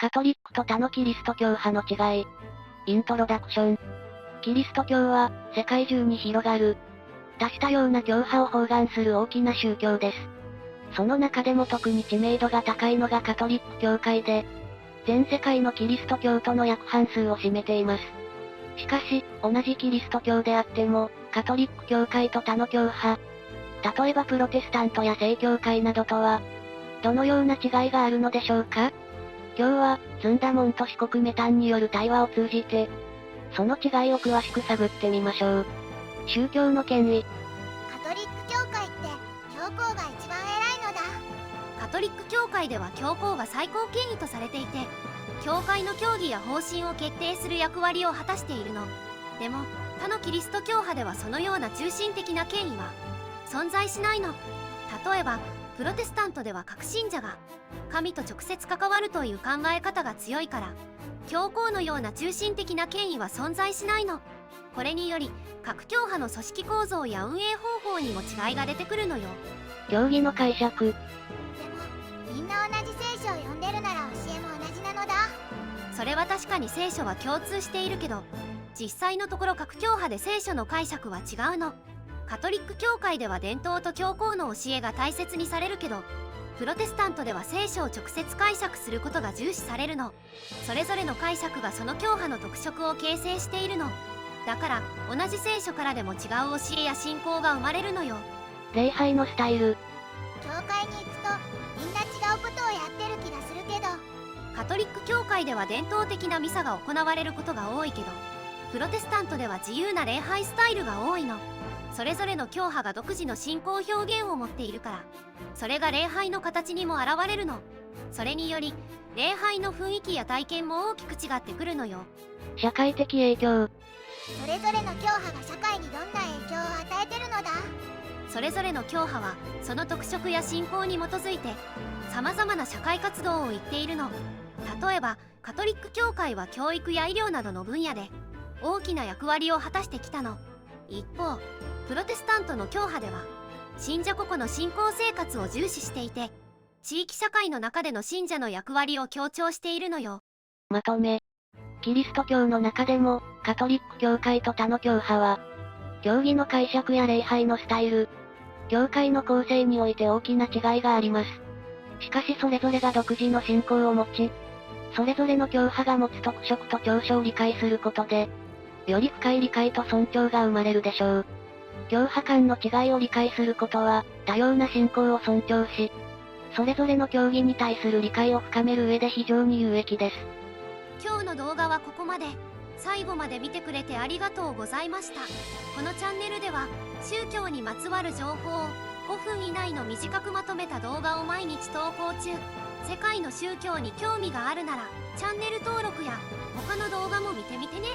カトリックと他のキリスト教派の違い。イントロダクション。キリスト教は、世界中に広がる、多種多様な教派を包含する大きな宗教です。その中でも特に知名度が高いのがカトリック教会で、全世界のキリスト教徒の約半数を占めています。しかし、同じキリスト教であっても、カトリック教会と他の教派、例えばプロテスタントや正教会などとは、どのような違いがあるのでしょうか？今日は、ずんだもんと四国メタンによる対話を通じて、その違いを詳しく探ってみましょう。宗教の権威。カトリック教会って教皇が一番偉いのだ。カトリック教会では教皇が最高権威とされていて、教会の教義や方針を決定する役割を果たしているの。でも他のキリスト教派ではそのような中心的な権威は存在しないの。例えばプロテスタントでは各信者が神と直接関わるという考え方が強いから、教皇のような中心的な権威は存在しないの。これにより各教派の組織構造や運営方法にも違いが出てくるのよ。教義の解釈。でもみんな同じ聖書を読んでるなら教えも同じなのだ。それは確かに聖書は共通しているけど、実際のところ各教派で聖書の解釈は違うの。カトリック教会では伝統と教皇の教えが大切にされるけど、プロテスタントでは聖書を直接解釈することが重視されるの。それぞれの解釈がその教派の特色を形成しているの。だから同じ聖書からでも違う教えや信仰が生まれるのよ。礼拝のスタイル。教会に行くとみんな違うことをやってる気がするけど、カトリック教会では伝統的なミサが行われることが多いけど、プロテスタントでは自由な礼拝スタイルが多いの。それぞれの教派が独自の信仰表現を持っているから、それが礼拝の形にも現れるの。それにより礼拝の雰囲気や体験も大きく違ってくるのよ。社会的影響。それぞれの教派が社会にどんな影響を与えてるのだ。それぞれの教派はその特色や信仰に基づいて様々な社会活動を言っているの。例えばカトリック教会は教育や医療などの分野で大きな役割を果たしてきたの。一方プロテスタントの教派では信者個々の信仰生活を重視していて、地域社会の中での信者の役割を強調しているのよ。まとめ。キリスト教の中でも、カトリック教会と他の教派は、教義の解釈や礼拝のスタイル、教会の構成において大きな違いがあります。しかしそれぞれが独自の信仰を持ち、それぞれの教派が持つ特色と長所を理解することで、より深い理解と尊重が生まれるでしょう。教派間の違いを理解することは、多様な信仰を尊重し、それぞれの教義に対する理解を深める上で非常に有益です。今日の動画はここまで。最後まで見てくれてありがとうございました。このチャンネルでは宗教にまつわる情報を5分以内の短くまとめた動画を毎日投稿中。世界の宗教に興味があるならチャンネル登録や他の動画も見てみてね。